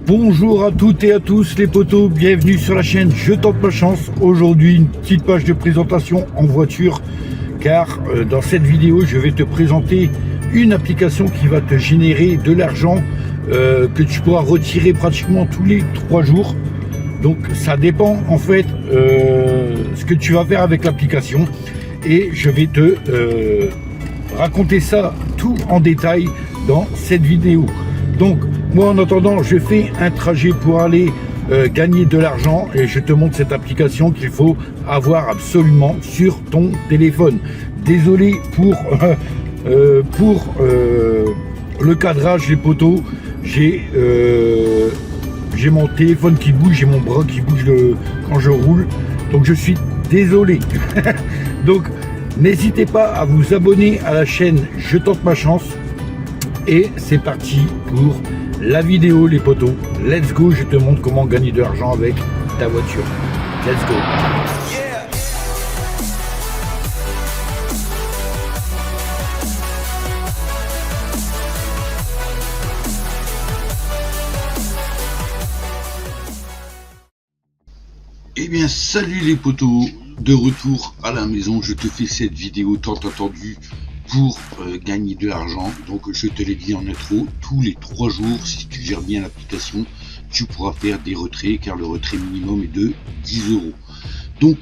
Bonjour à toutes et à tous les potos, bienvenue sur la chaîne Je tente ma chance. Aujourd'hui une petite page de présentation en voiture car dans cette vidéo je vais te présenter une application qui va te générer de l'argent que tu pourras retirer pratiquement tous les 3 jours. Donc ça dépend en fait ce que tu vas faire avec l'application et je vais te raconter ça tout en détail dans cette vidéo. Donc moi en attendant je fais un trajet pour aller gagner de l'argent et je te montre cette application qu'il faut avoir absolument sur ton téléphone. Désolé pour le cadrage, les poteaux, j'ai mon téléphone qui bouge, j'ai mon bras qui bouge quand je roule, donc je suis désolé. Donc n'hésitez pas à vous abonner à la chaîne Je tente ma chance. Et c'est parti pour la vidéo les potos. Let's go, je te montre comment gagner de l'argent avec ta voiture. Let's go. Yeah. Eh bien salut les potos, de retour à la maison, je te fais cette vidéo tant attendue pour gagner de l'argent. Donc je te l'ai dit en intro, tous les 3 jours, si tu gères bien l'application, tu pourras faire des retraits car le retrait minimum est de 10 €. Donc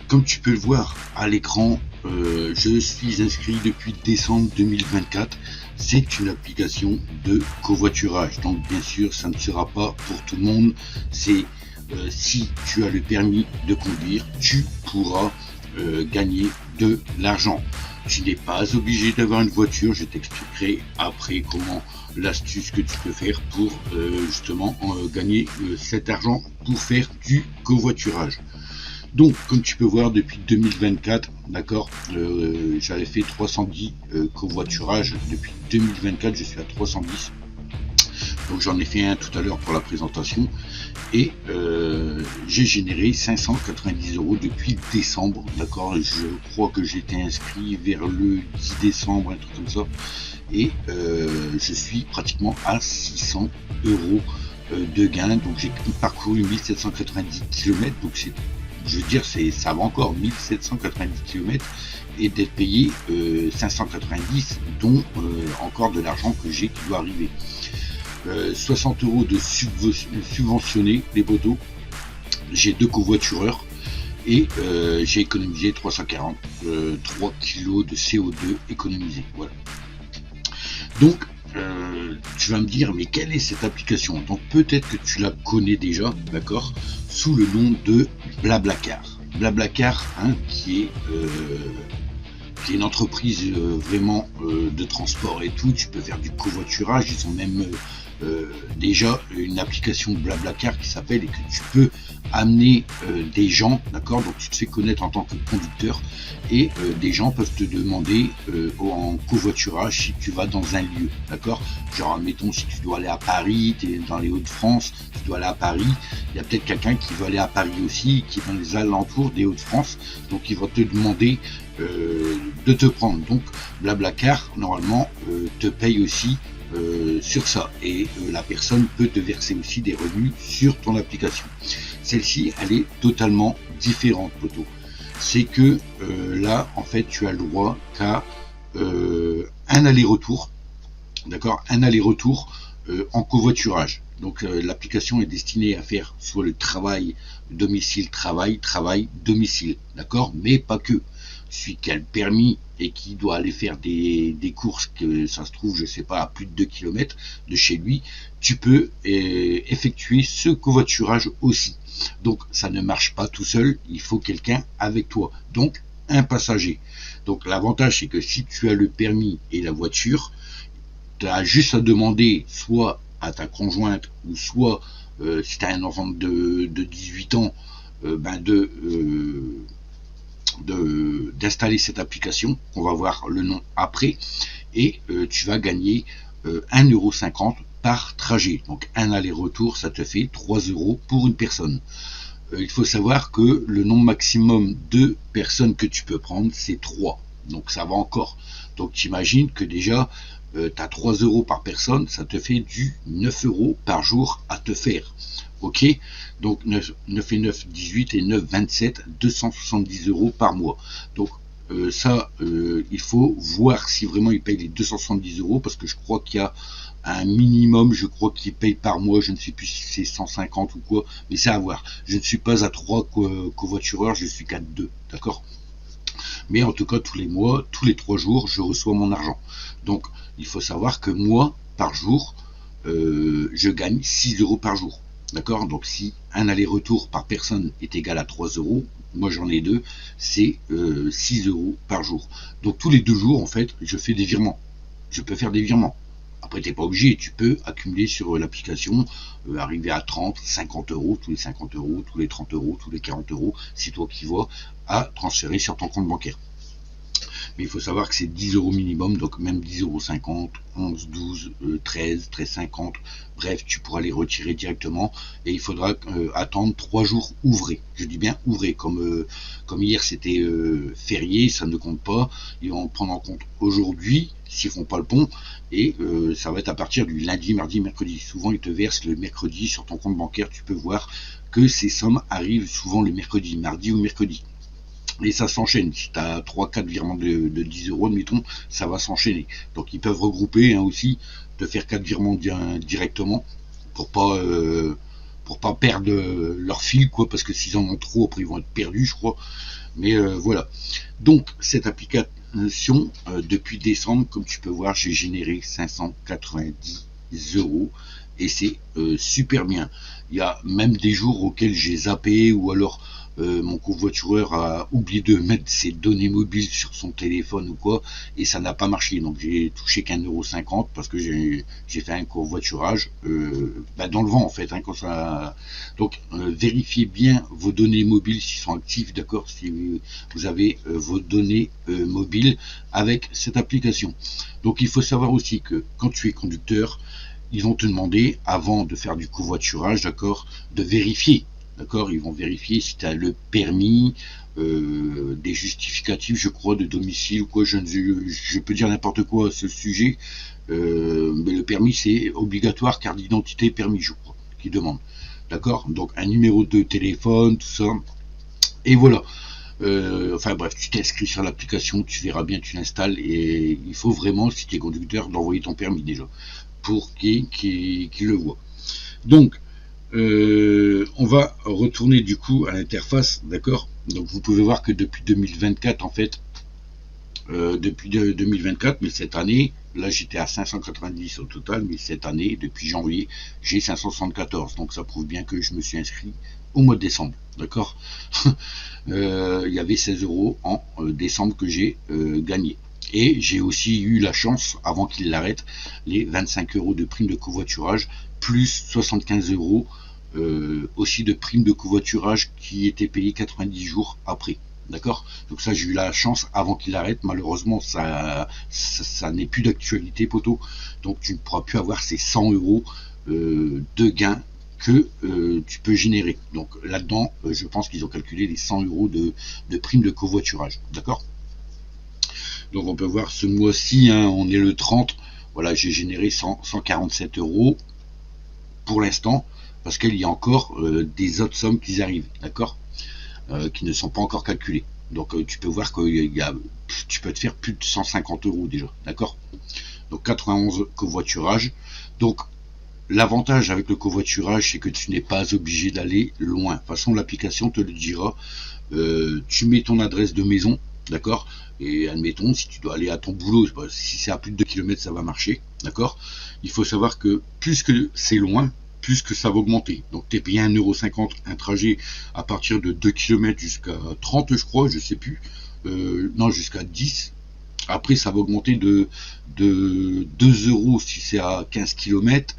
comme tu peux le voir à l'écran, je suis inscrit depuis décembre 2024. C'est une application de covoiturage, donc bien sûr ça ne sera pas pour tout le monde. C'est si tu as le permis de conduire, tu pourras gagner de l'argent. Tu n'es pas obligé d'avoir une voiture, je t'expliquerai après comment l'astuce que tu peux faire pour justement gagner cet argent pour faire du covoiturage. Donc comme tu peux voir depuis 2024, d'accord, j'avais fait 310 covoiturages depuis 2024, je suis à 310. Donc j'en ai fait un tout à l'heure pour la présentation et j'ai généré 590 € depuis décembre, d'accord. Je crois que j'étais inscrit vers le 10 décembre, un truc comme ça, et je suis pratiquement à 600 € de gain. Donc j'ai parcouru 1790 km, donc c'est, je veux dire, ça va encore 1790 km et d'être payé 590, dont encore de l'argent que j'ai qui doit arriver. 60 € de subventionné les poteaux. J'ai 2 covoitureurs et j'ai économisé 343 kg de CO2 économisé. Voilà. Donc tu vas me dire, mais quelle est cette application? Donc peut-être que tu la connais déjà, d'accord, sous le nom de Blablacar. Blablacar, hein, qui est une entreprise vraiment de transport et tout. Tu peux faire du covoiturage, ils ont même déjà une application Blablacar qui s'appelle, et que tu peux amener des gens, d'accord, donc tu te fais connaître en tant que conducteur et des gens peuvent te demander en covoiturage si tu vas dans un lieu, d'accord, genre admettons si tu dois aller à Paris, tu es dans les Hauts-de-France, tu dois aller à Paris, il y a peut-être quelqu'un qui va aller à Paris aussi, qui est dans les alentours des Hauts-de-France, donc il va te demander de te prendre. Donc Blablacar normalement te paye aussi sur ça, et la personne peut te verser aussi des revenus sur ton application. Celle-ci elle est totalement différente, poteau. C'est que là en fait tu as le droit qu'à un aller-retour, d'accord, un aller-retour en covoiturage. Donc l'application est destinée à faire soit le travail domicile travail, travail domicile, d'accord, mais pas que. Celui qui a le permis et qui doit aller faire des courses, que ça se trouve, je sais pas, à plus de 2 km de chez lui, tu peux effectuer ce covoiturage aussi. Donc ça ne marche pas tout seul, il faut quelqu'un avec toi, donc un passager. Donc l'avantage c'est que si tu as le permis et la voiture, tu as juste à demander soit à ta conjointe ou soit si tu as un enfant de 18 ans, d'installer cette application, on va voir le nom après, et tu vas gagner 1,50 € par trajet. Donc un aller-retour, ça te fait 3 € pour une personne. Il faut savoir que le nombre maximum de personnes que tu peux prendre, c'est 3. Donc ça va encore. Donc tu imagines que déjà tu as 3 euros par personne, ça te fait du 9 euros par jour à te faire. Ok, donc 9 et 9, 18 et 9, 27, 270 euros par mois. Donc il faut voir si vraiment il paye les 270 euros, parce que je crois qu'il y a un minimum, je crois qu'il paye par mois, je ne sais plus si c'est 150 ou quoi, mais c'est à voir. Je ne suis pas à 3 covoitureurs, je suis qu'à 2, d'accord? Mais en tout cas, tous les mois, tous les 3 jours, je reçois mon argent. Donc, il faut savoir que moi, par jour, je gagne 6 euros par jour. D'accord? Donc, si un aller-retour par personne est égal à 3 euros, moi j'en ai 2, c'est 6 euros par jour. Donc, tous les 2 jours, en fait, je fais des virements. Je peux faire des virements. Après, tu n'es pas obligé, tu peux accumuler sur l'application, arriver à 30, 50 euros, tous les 50 euros, tous les 30 euros, tous les 40 euros, c'est toi qui vois, à transférer sur ton compte bancaire. Mais il faut savoir que c'est 10 euros minimum, donc même 10,50 euros, 11, 12, 13, 13,50, bref, tu pourras les retirer directement, et il faudra attendre 3 jours ouvrés. Je dis bien ouvrés, comme hier c'était férié, ça ne compte pas, ils vont prendre en compte aujourd'hui, s'ils font pas le pont, et ça va être à partir du lundi, mardi, mercredi. Souvent ils te versent le mercredi sur ton compte bancaire, tu peux voir que ces sommes arrivent souvent le mercredi, mardi ou mercredi. Et ça s'enchaîne. Si tu as 3-4 virements de 10 euros, admettons, ça va s'enchaîner. Donc ils peuvent regrouper aussi, te faire 4 virements directement pour pas perdre leur fil, quoi, parce que s'ils en ont trop, après ils vont être perdus, je crois. Mais voilà. Donc cette application, depuis décembre, comme tu peux voir, j'ai généré 590 euros. Et c'est super bien. Il y a même des jours auxquels j'ai zappé, ou alors mon covoitureur a oublié de mettre ses données mobiles sur son téléphone ou quoi, et ça n'a pas marché. Donc j'ai touché qu'1,50 € parce que j'ai fait un covoiturage dans le vent en fait. Quand ça... Donc vérifiez bien vos données mobiles s'ils sont actifs, d'accord, si vous avez vos données mobiles avec cette application. Donc il faut savoir aussi que quand tu es conducteur, ils vont te demander, avant de faire du covoiturage, d'accord, de vérifier. D'accord, ils vont vérifier si tu as le permis, des justificatifs, je crois, de domicile ou quoi. Je peux dire n'importe quoi à ce sujet, mais le permis c'est obligatoire, carte d'identité, permis, je crois, qu'ils demandent. D'accord, donc un numéro de téléphone, tout ça, et voilà. Enfin bref, tu t'inscris sur l'application, tu verras bien, tu l'installes, et il faut vraiment, si tu es conducteur, d'envoyer ton permis déjà, pour qu'il le voit. Donc, on va retourner du coup à l'interface, d'accord. Donc vous pouvez voir que depuis 2024, en fait, depuis 2024, mais cette année, là j'étais à 590 au total, mais cette année, depuis janvier, j'ai 574. Donc ça prouve bien que je me suis inscrit au mois de décembre, d'accord. Il y avait 16 euros en décembre que j'ai gagné. Et j'ai aussi eu la chance, avant qu'il l'arrête, les 25 euros de prime de covoiturage, plus 75 euros aussi de prime de covoiturage qui était payé 90 jours après. D'accord? Donc ça, j'ai eu la chance avant qu'il arrête. Malheureusement, ça n'est plus d'actualité, poteau. Donc tu ne pourras plus avoir ces 100 euros de gains que tu peux générer. Donc là-dedans, je pense qu'ils ont calculé les 100 euros de prime de covoiturage. D'accord? Donc on peut voir ce mois-ci, hein, on est le 30. Voilà, j'ai généré 147 euros pour l'instant, parce qu'il y a encore des autres sommes qui arrivent, d'accord, qui ne sont pas encore calculées. Donc tu peux voir que tu peux te faire plus de 150 euros déjà, d'accord. Donc 91 covoiturage. Donc l'avantage avec le covoiturage, c'est que tu n'es pas obligé d'aller loin. De toute façon, l'application te le dira. Tu mets ton adresse de maison, d'accord, et admettons, si tu dois aller à ton boulot, si c'est à plus de 2 km, ça va marcher, d'accord. Il faut savoir que plus que c'est loin, plus que ça va augmenter. Donc tu es payé 1,50 € un trajet à partir de 2 km jusqu'à 30, je crois, je sais plus, non, jusqu'à 10. Après ça va augmenter de 2 € si c'est à 15 km.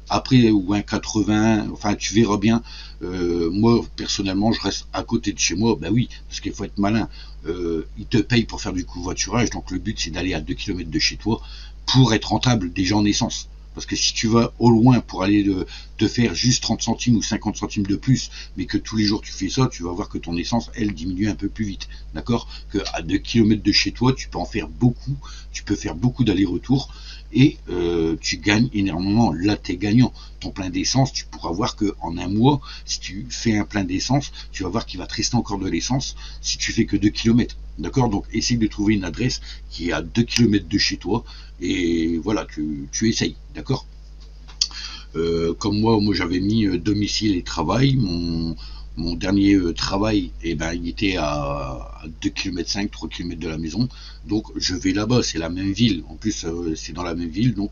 Après, ou un 80, enfin tu verras bien. Moi personnellement, je reste à côté de chez moi, bah oui, parce qu'il faut être malin. Ils te payent pour faire du covoiturage, donc le but c'est d'aller à 2 km de chez toi pour être rentable déjà en essence. Parce que si tu vas au loin pour aller te faire juste 30 centimes ou 50 centimes de plus, mais que tous les jours tu fais ça, tu vas voir que ton essence, elle, diminue un peu plus vite. D'accord? Que à 2 km de chez toi, tu peux en faire beaucoup, tu peux faire beaucoup d'allers-retours, et tu gagnes énormément. Là, tu es gagnant. Ton plein d'essence, tu pourras voir que en un mois, si tu fais un plein d'essence, tu vas voir qu'il va te rester encore de l'essence si tu fais que 2 km. D'accord? Donc, essaye de trouver une adresse qui est à 2 km de chez toi, et voilà, tu essayes. D'accord? Comme moi j'avais mis domicile et travail. Mon dernier travail, il était à 2 km 5, 3 km de la maison. Donc je vais là-bas, c'est la même ville. En plus, c'est dans la même ville, donc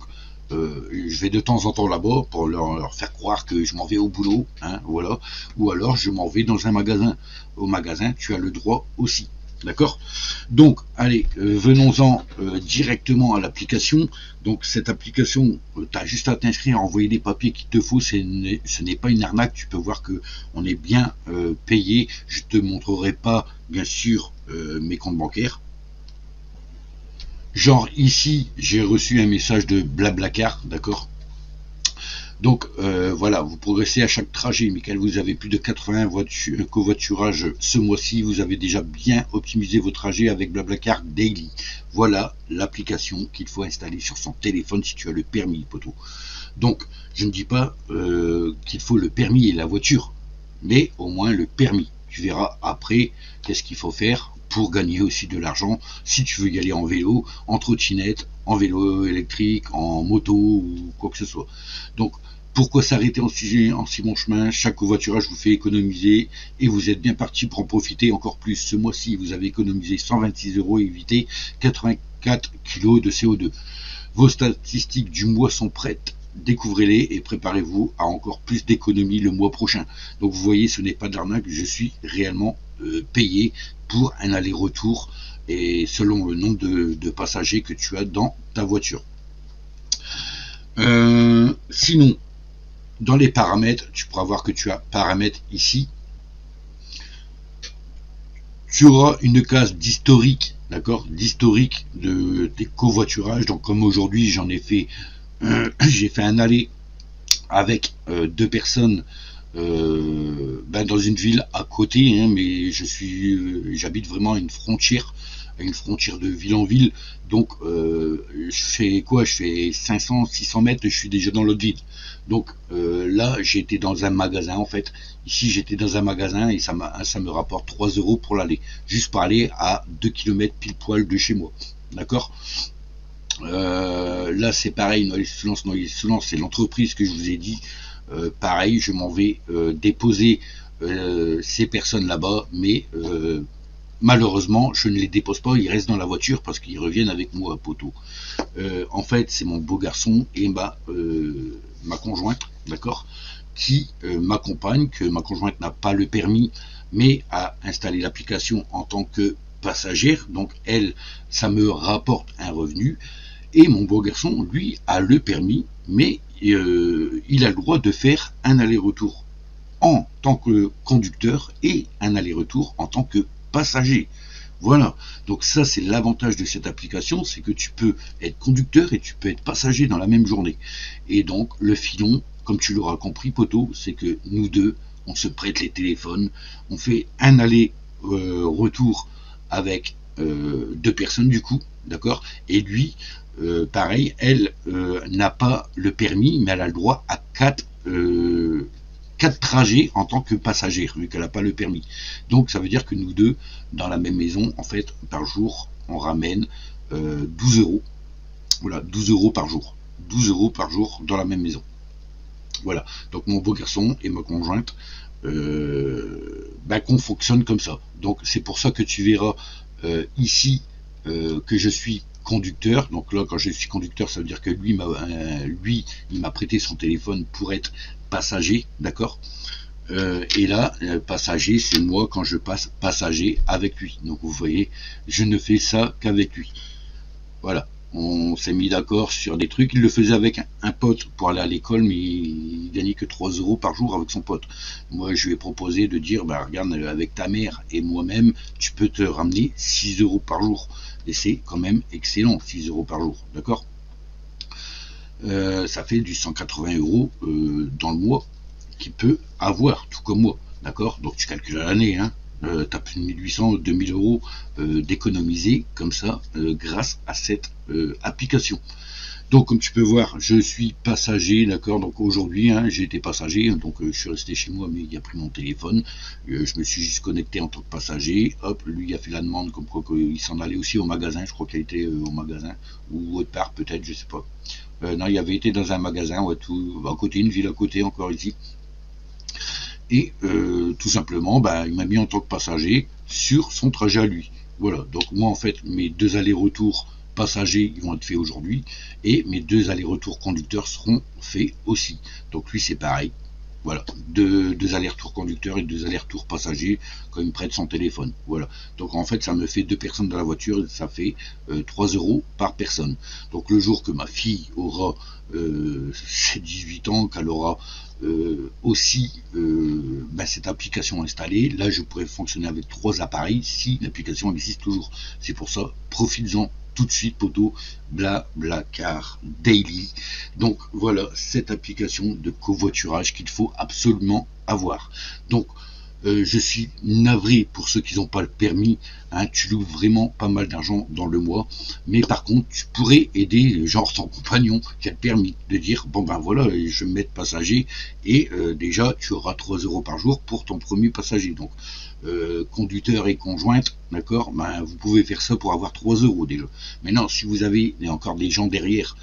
je vais de temps en temps là-bas pour leur faire croire que je m'en vais au boulot, hein, voilà. Ou alors je m'en vais dans un magasin. Au magasin, tu as le droit aussi. D'accord? Donc, allez, venons-en directement à l'application. Donc, cette application, tu as juste à t'inscrire, envoyer les papiers qu'il te faut. Ce n'est pas une arnaque. Tu peux voir que on est bien payé. Je te montrerai pas, bien sûr, mes comptes bancaires. Genre ici, j'ai reçu un message de Blablacar, d'accord? Donc voilà, vous progressez à chaque trajet. Michael, vous avez plus de 80 covoiturages ce mois-ci. Vous avez déjà bien optimisé vos trajets avec Blablacar Daily. Voilà l'application qu'il faut installer sur son téléphone si tu as le permis, poteau. Donc, je ne dis pas qu'il faut le permis et la voiture, mais au moins le permis. Tu verras après qu'est-ce qu'il faut faire pour gagner aussi de l'argent si tu veux y aller en vélo, en trottinette, en vélo électrique, en moto ou quoi que ce soit. Donc, pourquoi s'arrêter en si bon chemin? Chaque covoiturage vous fait économiser et vous êtes bien parti pour en profiter encore plus. Ce mois-ci, vous avez économisé 126 € et évité 84 kg de CO2. Vos statistiques du mois sont prêtes. Découvrez-les et préparez-vous à encore plus d'économies le mois prochain. Donc vous voyez, ce n'est pas de l'arnaque, je suis réellement payé pour un aller-retour et selon le nombre de passagers que tu as dans ta voiture. Sinon, dans les paramètres, tu pourras voir que tu as paramètres ici. Tu auras une case d'historique, d'accord, d'historique des covoiturages. Donc comme aujourd'hui j'en ai fait, j'ai fait un aller avec 2 personnes dans une ville à côté, hein, mais j'habite vraiment à une frontière de ville en ville. Donc je fais 500-600 mètres, je suis déjà dans l'autre ville. Donc là j'étais dans un magasin en fait. Ici j'étais dans un magasin et ça me rapporte 3 € pour l'aller, juste pour aller à 2 km pile poil de chez moi. D'accord? Là c'est pareil, Noailles-Soulances, c'est l'entreprise que je vous ai dit. Pareil, je m'en vais déposer ces personnes là-bas, mais malheureusement je ne les dépose pas, ils restent dans la voiture parce qu'ils reviennent avec moi à poteau. En fait c'est mon beau garçon et ma conjointe, d'accord, qui m'accompagne, que ma conjointe n'a pas le permis mais a installé l'application en tant que passagère, donc elle, ça me rapporte un revenu. Et mon beau garçon, lui, a le permis, mais il a le droit de faire un aller-retour en tant que conducteur et un aller-retour en tant que passager. Voilà, donc ça c'est l'avantage de cette application, c'est que tu peux être conducteur et tu peux être passager dans la même journée. Et donc le filon, comme tu l'auras compris poteau, c'est que nous deux, on se prête les téléphones, on fait un aller-retour avec 2 personnes du coup, d'accord, et lui, pareil, elle n'a pas le permis, mais elle a le droit à 4 trajets en tant que passagère, vu qu'elle n'a pas le permis. Donc ça veut dire que nous deux, dans la même maison, en fait, par jour, on ramène 12 €. Voilà, 12 € par jour. 12 € par jour dans la même maison. Voilà, donc mon beau garçon et ma conjointe, qu'on fonctionne comme ça. Donc c'est pour ça que tu verras ici que je suis conducteur. Donc là quand je suis conducteur, ça veut dire que lui il m'a prêté son téléphone pour être passager, d'accord, et là passager c'est moi quand je passe passager avec lui. Donc vous voyez, je ne fais ça qu'avec lui. Voilà, on s'est mis d'accord sur des trucs. Il le faisait avec un pote pour aller à l'école, mais il gagnait que 3 € par jour avec son pote. Moi je lui ai proposé de dire regarde, avec ta mère et moi-même tu peux te ramener 6 € par jour, et c'est quand même excellent, 6 € par jour, d'accord. Ça fait du 180 € dans le mois qu'il peut avoir, tout comme moi, d'accord. Donc tu calcules à l'année, hein. T'as plus de 1800, 2000 € d'économiser comme ça grâce à cette application. Donc comme tu peux voir, je suis passager, d'accord. Donc aujourd'hui, hein, j'ai été passager, donc je suis resté chez moi, mais il a pris mon téléphone. Je me suis juste connecté en tant que passager. Hop, lui il a fait la demande comme quoi il s'en allait aussi au magasin. Je crois qu'il a été au magasin ou autre part peut-être, je sais pas. Non, il avait été dans un magasin, ouais, tout à côté, une ville à côté, encore ici. Et tout simplement, il m'a mis en tant que passager sur son trajet à lui. Voilà. Donc moi en fait, mes 2 allers-retours passagers ils vont être faits aujourd'hui et mes 2 allers-retours conducteurs seront faits aussi. Donc lui c'est pareil, voilà, 2 allers-retours conducteurs et 2 allers-retours passagers quand il me prête son téléphone. Voilà, donc en fait ça me fait 2 personnes dans la voiture et ça fait 3 € par personne. Donc le jour que ma fille aura ses 18 ans, qu'elle aura aussi cette application installée, là je pourrais fonctionner avec 3 appareils si l'application existe toujours. C'est pour ça, profites-en tout de suite, poto. BlaBlaCar Daily. Donc voilà cette application de covoiturage qu'il faut absolument avoir. Donc je suis navré pour ceux qui n'ont pas le permis, hein, tu loues vraiment pas mal d'argent dans le mois, mais par contre tu pourrais aider genre ton compagnon qui a le permis, de dire bon voilà, je vais me mettre passager et déjà tu auras 3 € par jour pour ton premier passager. Donc conducteur et conjointe, d'accord, vous pouvez faire ça pour avoir 3 € déjà. Maintenant si vous avez encore des gens derrière,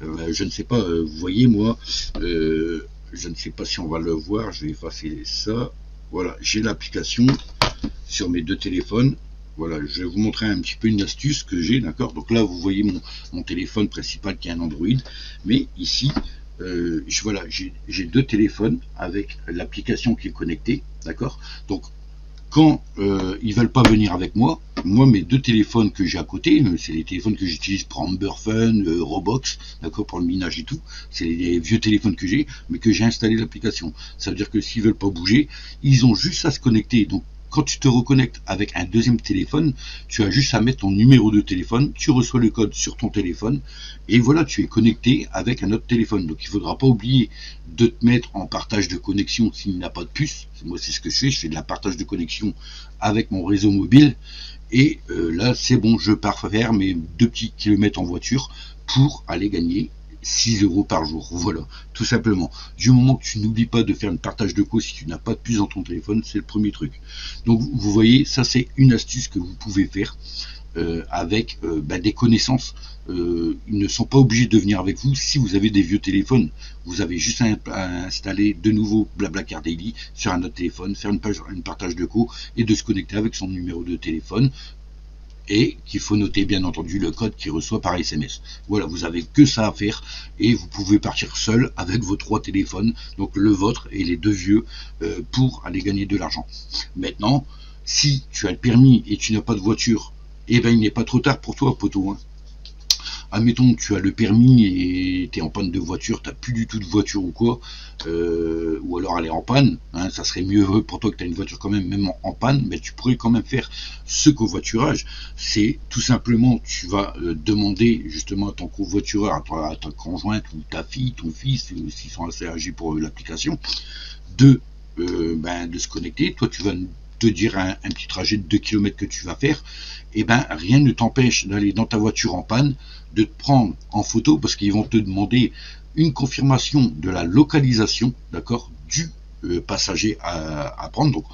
je ne sais pas, vous voyez moi, je ne sais pas si on va le voir, je vais effacer ça. Voilà, j'ai l'application sur mes 2 téléphones. Voilà, je vais vous montrer un petit peu une astuce que j'ai, d'accord. Donc là, vous voyez mon téléphone principal qui est un Android. Mais ici, voilà, j'ai 2 téléphones avec l'application qui est connectée, d'accord. Donc, quand ils veulent pas venir avec moi, mes 2 téléphones que j'ai à côté, c'est les téléphones que j'utilise pour Amber Fun, Roblox, d'accord, pour le minage et tout. C'est les vieux téléphones que j'ai, mais que j'ai installé l'application. Ça veut dire que s'ils veulent pas bouger, ils ont juste à se connecter. Donc quand tu te reconnectes avec un deuxième téléphone, tu as juste à mettre ton numéro de téléphone, tu reçois le code sur ton téléphone, et voilà, tu es connecté avec un autre téléphone. Donc il ne faudra pas oublier de te mettre en partage de connexion s'il n'y a pas de puce. Moi c'est ce que je fais de la partage de connexion avec mon réseau mobile, et là c'est bon, je pars faire mes 2 petits kilomètres en voiture pour aller gagner 6 € par jour. Voilà, tout simplement. Du moment que tu n'oublies pas de faire une partage de co si tu n'as pas de puce dans ton téléphone, c'est le premier truc. Donc vous voyez, ça c'est une astuce que vous pouvez faire avec des connaissances. Ils ne sont pas obligés de venir avec vous si vous avez des vieux téléphones. Vous avez juste à installer de nouveau BlaBlaCar Daily sur un autre téléphone, faire une partage de co et de se connecter avec son numéro de téléphone. Et qu'il faut noter bien entendu le code qu'il reçoit par SMS. Voilà, vous avez que ça à faire et vous pouvez partir seul avec vos 3 téléphones, donc le vôtre et les 2 vieux, pour aller gagner de l'argent. Maintenant, si tu as le permis et tu n'as pas de voiture, il n'est pas trop tard pour toi, poteau, hein. Admettons que tu as le permis et tu es en panne de voiture, tu n'as plus du tout de voiture ou quoi, ou alors elle est en panne, hein, ça serait mieux pour toi que tu as une voiture quand même en panne, mais tu pourrais quand même faire ce covoiturage. C'est tout simplement, tu vas demander justement à ton covoitureur, à ta conjointe ou ta fille, ton fils, s'ils sont assez âgés pour l'application, de se connecter. Toi tu vas te dire un petit trajet de 2 km que tu vas faire, et rien ne t'empêche d'aller dans ta voiture en panne, de te prendre en photo, parce qu'ils vont te demander une confirmation de la localisation, d'accord, du passager à prendre. Donc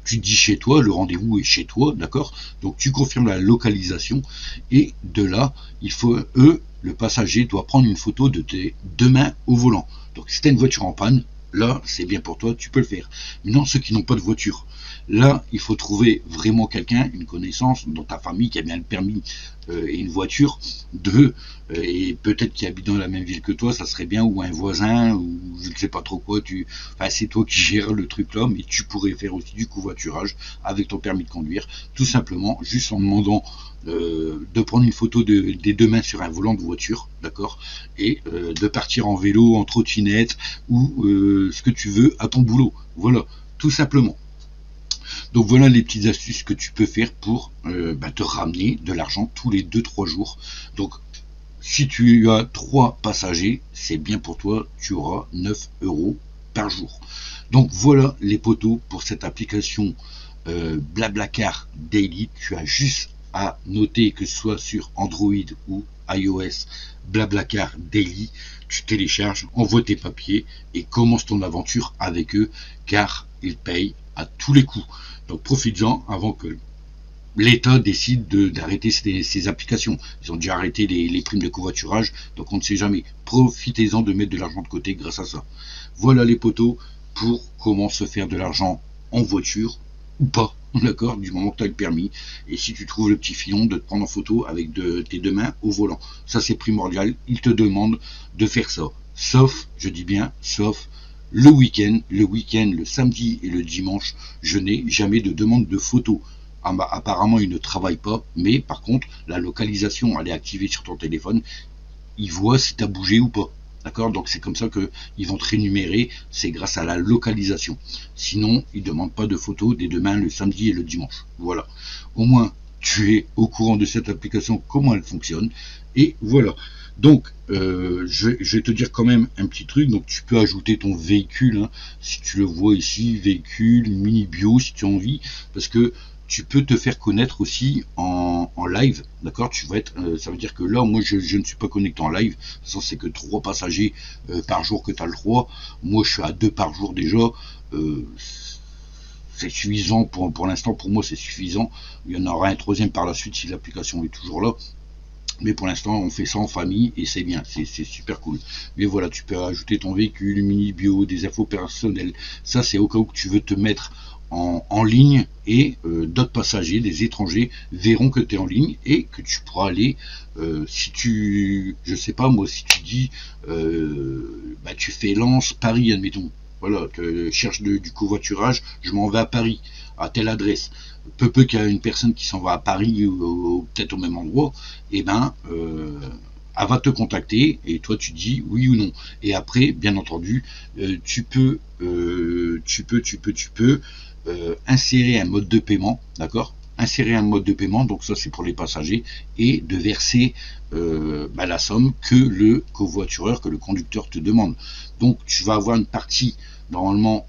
tu dis chez toi, le rendez-vous est chez toi, d'accord, donc tu confirmes la localisation, et de là, le passager doit prendre une photo de tes 2 mains au volant. Donc si tu as une voiture en panne, là c'est bien pour toi, tu peux le faire. Maintenant ceux qui n'ont pas de voiture, là il faut trouver vraiment quelqu'un, une connaissance dans ta famille qui a bien le permis et une voiture, et peut-être qui habite dans la même ville que toi, ça serait bien, ou un voisin, ou je ne sais pas trop quoi, c'est toi qui gères le truc là, mais tu pourrais faire aussi du covoiturage avec ton permis de conduire, tout simplement, juste en demandant de prendre une photo des 2 mains sur un volant de voiture, d'accord, et de partir en vélo, en trottinette, ou ce que tu veux à ton boulot. Voilà, tout simplement. Donc voilà les petites astuces que tu peux faire pour te ramener de l'argent tous les 2-3 jours. Donc si tu as 3 passagers, c'est bien pour toi, tu auras 9 € par jour. Donc voilà les potos pour cette application BlaBlaCar Daily. Tu as juste à noter que ce soit sur Android ou iOS Blablacar Daily, tu télécharges, envoies tes papiers et commence ton aventure avec eux, car ils payent à tous les coups. Donc profites-en avant que l'État décide d'arrêter ces applications. Ils ont déjà arrêté les primes de covoiturage, donc on ne sait jamais. Profitez-en de mettre de l'argent de côté grâce à ça. Voilà les potos pour comment se faire de l'argent en voiture ou pas, d'accord, du moment que tu as le permis. Et si tu trouves le petit filon, de te prendre en photo avec tes deux mains au volant. Ça c'est primordial, ils te demandent de faire ça. Sauf, je dis bien, sauf le week-end, le samedi et le dimanche, je n'ai jamais de demande de photo. Apparemment, ils ne travaillent pas, mais par contre, la localisation, elle est activée sur ton téléphone. Ils voient si tu as bougé ou pas. D'accord? Donc c'est comme ça qu'ils vont te rémunérer, c'est grâce à la localisation. Sinon, ils ne demandent pas de photos dès demain, le samedi et le dimanche. Voilà. Au moins, tu es au courant de cette application, comment elle fonctionne. Et voilà. Donc, je vais te dire quand même un petit truc. Donc, tu peux ajouter ton véhicule, hein, si tu le vois ici, véhicule, mini bio, si tu as envie, parce que tu peux te faire connaître aussi en live, d'accord? Tu vas être, ça veut dire que là, moi, je ne suis pas connecté en live. De toute façon, c'est que 3 passagers par jour que tu as le droit. Moi, je suis à 2 par jour déjà. C'est suffisant pour l'instant. Pour moi, c'est suffisant. Il y en aura un 3e par la suite si l'application est toujours là. Mais pour l'instant, on fait ça en famille et c'est bien, c'est super cool. Mais voilà, tu peux ajouter ton véhicule, mini bio, des infos personnelles. Ça, c'est au cas où tu veux te mettre en ligne et d'autres passagers, des étrangers, verront que tu es en ligne et que tu pourras aller, si tu, je sais pas moi, si tu dis, tu fais Lens, Paris, admettons. Voilà, tu cherches du covoiturage, je m'en vais à Paris, à telle adresse. Peu qu'il y a une personne qui s'en va à Paris ou peut-être au même endroit, et elle va te contacter et toi tu dis oui ou non. Et après, bien entendu, tu peux insérer un mode de paiement, d'accord? Insérer un mode de paiement, donc ça c'est pour les passagers, et de verser la somme que le covoitureur, que le conducteur te demande. Donc tu vas avoir une partie normalement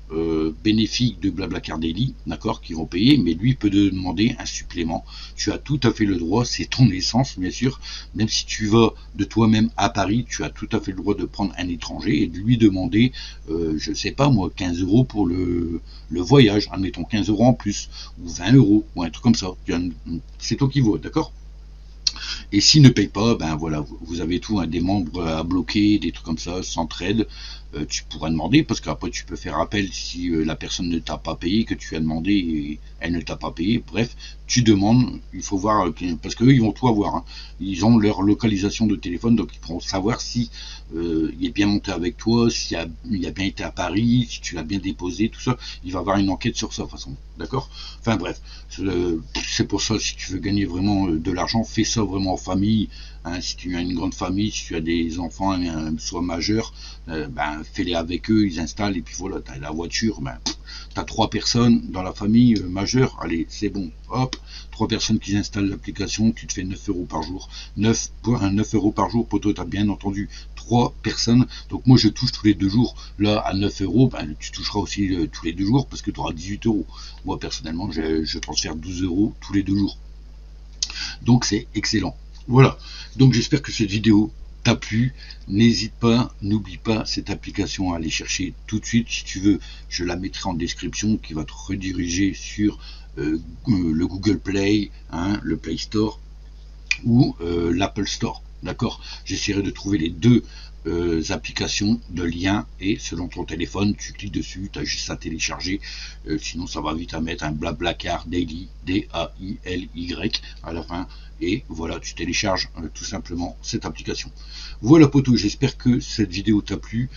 bénéfique de Blablacar Daily, d'accord, qui vont payer, mais lui peut te demander un supplément. Tu as tout à fait le droit, c'est ton essence bien sûr, même si tu vas de toi-même à Paris, tu as tout à fait le droit de prendre un étranger et de lui demander, je sais pas moi, 15 € pour le voyage, admettons 15 € en plus, ou 20 €, ou un truc comme ça, c'est toi qui vois, d'accord? Et s'il ne paye pas, ben voilà, vous avez tout, hein, des membres à bloquer, des trucs comme ça, s'entraident. Tu pourras demander, parce qu'après tu peux faire appel si la personne ne t'a pas payé, que tu as demandé et elle ne t'a pas payé. Bref, tu demandes, il faut voir, parce qu'eux ils vont tout avoir, hein. Ils ont leur localisation de téléphone, donc ils pourront savoir si il est bien monté avec toi, si il a bien été à Paris, si tu l'as bien déposé, tout ça. Il va avoir une enquête sur ça de toute façon, d'accord? Enfin bref, c'est pour ça, si tu veux gagner vraiment de l'argent, fais ça vraiment en famille, hein. Si tu as une grande famille, si tu as des enfants, soit majeurs, fais-les avec eux, ils installent, et puis voilà, tu as la voiture, tu as 3 personnes dans la famille majeure, allez, c'est bon, hop, 3 personnes qui installent l'application, tu te fais 9 € par jour, 9 € par jour, poteau, tu as bien entendu, 3 personnes, donc moi je touche tous les 2 jours, là à 9 €, tu toucheras aussi tous les 2 jours, parce que tu auras 18 €, moi personnellement je transfère 12 € tous les 2 jours, donc c'est excellent. Voilà, donc j'espère que cette vidéo t'a plu. N'hésite pas, n'oublie pas cette application à aller chercher tout de suite. Si tu veux, je la mettrai en description, qui va te rediriger sur le Google Play, hein, le Play Store ou l'Apple Store. D'accord? J'essaierai de trouver les deux applications de lien, et selon ton téléphone tu cliques dessus, tu as juste à télécharger, sinon ça va vite à mettre un Blablacar Daily, D-A-I-L-Y à la fin, et voilà, tu télécharges tout simplement cette application. Voilà poteau, j'espère que cette vidéo t'a plu,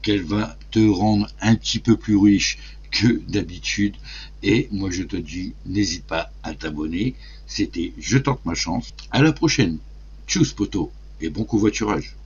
qu'elle va te rendre un petit peu plus riche que d'habitude, et moi je te dis, n'hésite pas à t'abonner. C'était Je tente ma chance, à la prochaine, tchuss poteau, et bon covoiturage.